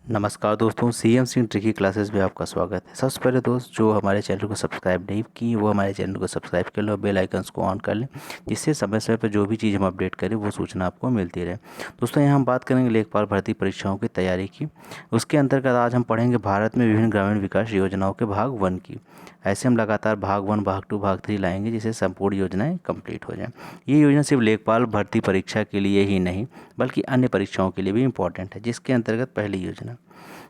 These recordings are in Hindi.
नमस्कार दोस्तों, सीएमसी ट्रिकी क्लासेस में आपका स्वागत है। सबसे पहले दोस्त जो हमारे चैनल को सब्सक्राइब नहीं की वो हमारे चैनल को सब्सक्राइब कर लो, बेल आइकन्स को ऑन कर लें, जिससे समय समय पर जो भी चीज़ हम अपडेट करें वो सूचना आपको मिलती रहे। दोस्तों यहाँ हम बात करेंगे लेखपाल भर्ती परीक्षाओं की तैयारी की। उसके अंतर्गत आज हम पढ़ेंगे भारत में विभिन्न ग्रामीण विकास योजनाओं के भाग 1 की। ऐसे हम लगातार भाग 1, भाग 2, भाग 3 लाएंगे जिससे संपूर्ण योजनाएं कंप्लीट हो जाएं। ये योजना सिर्फ लेखपाल भर्ती परीक्षा के लिए ही नहीं बल्कि अन्य परीक्षाओं के लिए भी इम्पोर्टेंट है। जिसके अंतर्गत पहली योजना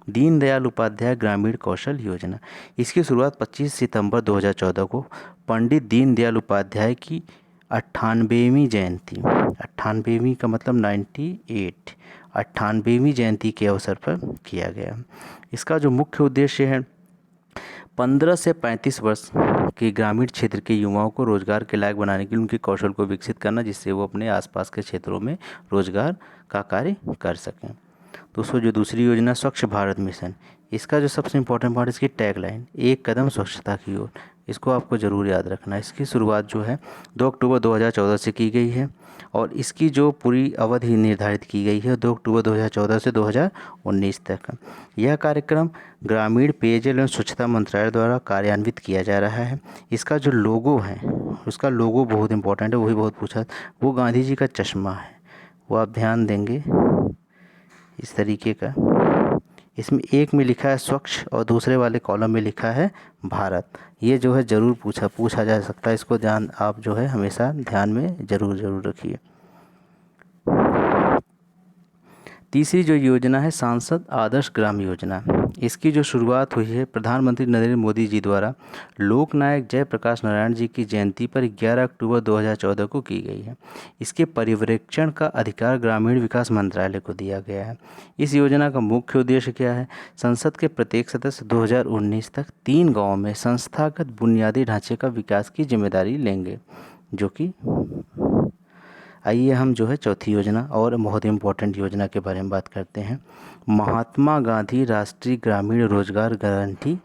दीनदयाल उपाध्याय ग्रामीण कौशल योजना। इसकी शुरुआत 25 सितंबर 2014 को पंडित दीनदयाल उपाध्याय की 98वीं जयंती, 98वीं का मतलब 98, 98वीं जयंती के अवसर पर किया गया। इसका जो मुख्य उद्देश्य है 15 से 35 वर्ष के ग्रामीण क्षेत्र के युवाओं को रोजगार के लायक बनाने के लिए उनके कौशल को विकसित करना, जिससे वो अपने आसपास के क्षेत्रों में रोजगार का कार्य कर सकें। दोस्तों जो दूसरी योजना स्वच्छ भारत मिशन, इसका जो सबसे इम्पोर्टेंट पार्ट इसकी टैगलाइन एक कदम स्वच्छता की ओर, इसको आपको ज़रूर याद रखना। इसकी शुरुआत जो है 2 अक्टूबर 2014 से की गई है और इसकी जो पूरी अवधि निर्धारित की गई है 2 अक्टूबर 2014 से 2019 तक। यह कार्यक्रम ग्रामीण पेयजल एवं स्वच्छता मंत्रालय द्वारा कार्यान्वित किया जा रहा है। इसका जो लोगो है, उसका लोगो बहुत इंपॉर्टेंट है, वही बहुत पूछा, वो गांधी जी का चश्मा है, वो आप ध्यान देंगे इस तरीके का। इसमें एक में लिखा है स्वच्छ और दूसरे वाले कॉलम में लिखा है भारत। ये जो है ज़रूर पूछा जा सकता है, इसको ध्यान आप जो है हमेशा ध्यान में ज़रूर रखिए। तीसरी जो योजना है सांसद आदर्श ग्राम योजना, इसकी जो शुरुआत हुई है प्रधानमंत्री नरेंद्र मोदी जी द्वारा लोकनायक जयप्रकाश नारायण जी की जयंती पर 11 अक्टूबर 2014 को की गई है। इसके पर्यवेक्षण का अधिकार ग्रामीण विकास मंत्रालय को दिया गया है। इस योजना का मुख्य उद्देश्य क्या है? संसद के प्रत्येक सदस्य 2019 तक 3 गाँवों में संस्थागत बुनियादी ढांचे का विकास की जिम्मेदारी लेंगे, जो कि आइए हम जो है चौथी योजना और बहुत इम्पोर्टेंट योजना के बारे में बात करते हैं। महात्मा गांधी राष्ट्रीय ग्रामीण रोजगार गारंटी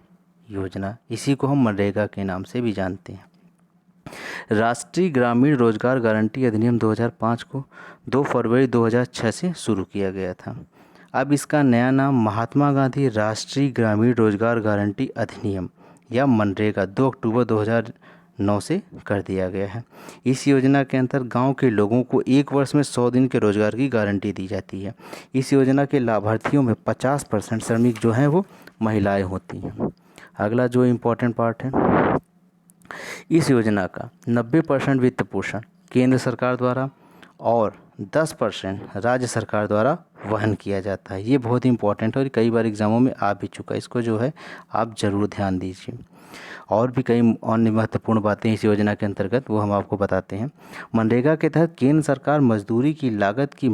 योजना, इसी को हम मनरेगा के नाम से भी जानते हैं। राष्ट्रीय ग्रामीण रोजगार गारंटी अधिनियम 2005 को 2 फरवरी 2006 से शुरू किया गया था। अब इसका नया नाम महात्मा गांधी राष्ट्रीय ग्रामीण रोजगार गारंटी अधिनियम या मनरेगा 2 अक्टूबर 2009 से कर दिया गया है। इस योजना के अंतर्गत गांव के लोगों को 1 वर्ष में 100 दिन के रोजगार की गारंटी दी जाती है। इस योजना के लाभार्थियों में 50% श्रमिक जो हैं वो महिलाएं होती हैं। अगला जो इम्पोर्टेंट पार्ट है, इस योजना का 90% वित्त पोषण केंद्र सरकार द्वारा और 10% राज्य सरकार द्वारा वहन किया जाता है। ये बहुत इंपॉर्टेंट है और कई बार एग्जामों में आ भी चुका है, इसको जो है आप ज़रूर ध्यान दीजिए। और भी कई अन्य महत्वपूर्ण बातें इस योजना के अंतर्गत वो हम आपको बताते हैं। मनरेगा के तहत केंद्र सरकार मजदूरी की लागत की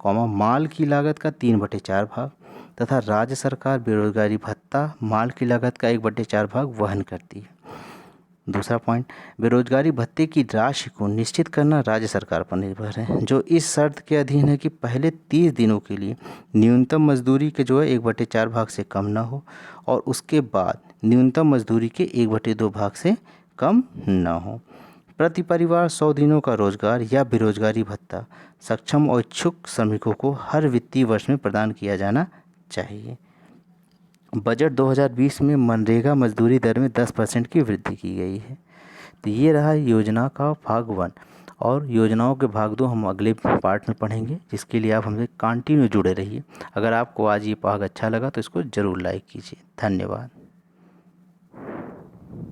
माल की लागत का 3/4 भाग तथा राज्य सरकार बेरोजगारी भत्ता माल की लागत का 1/4 भाग वहन करती है। दूसरा पॉइंट, बेरोजगारी भत्ते की राशि को निश्चित करना राज्य सरकार पर निर्भर है, जो इस शर्त के अधीन है कि पहले 30 दिनों के लिए न्यूनतम मजदूरी के जो है 1/4 भाग से कम ना हो और उसके बाद न्यूनतम मजदूरी के 1/2 भाग से कम ना हो। प्रति परिवार 100 दिनों का रोजगार या बेरोजगारी भत्ता सक्षम और इच्छुक श्रमिकों को हर वित्तीय वर्ष में प्रदान किया जाना चाहिए। बजट 2020 में मनरेगा मजदूरी दर में 10% की वृद्धि की गई है। तो ये रहा योजना का भाग 1 और योजनाओं के भाग 2 हम अगले पार्ट में पढ़ेंगे, जिसके लिए आप हमसे कंटिन्यू जुड़े रहिए। अगर आपको आज ये भाग अच्छा लगा तो इसको ज़रूर लाइक कीजिए। धन्यवाद।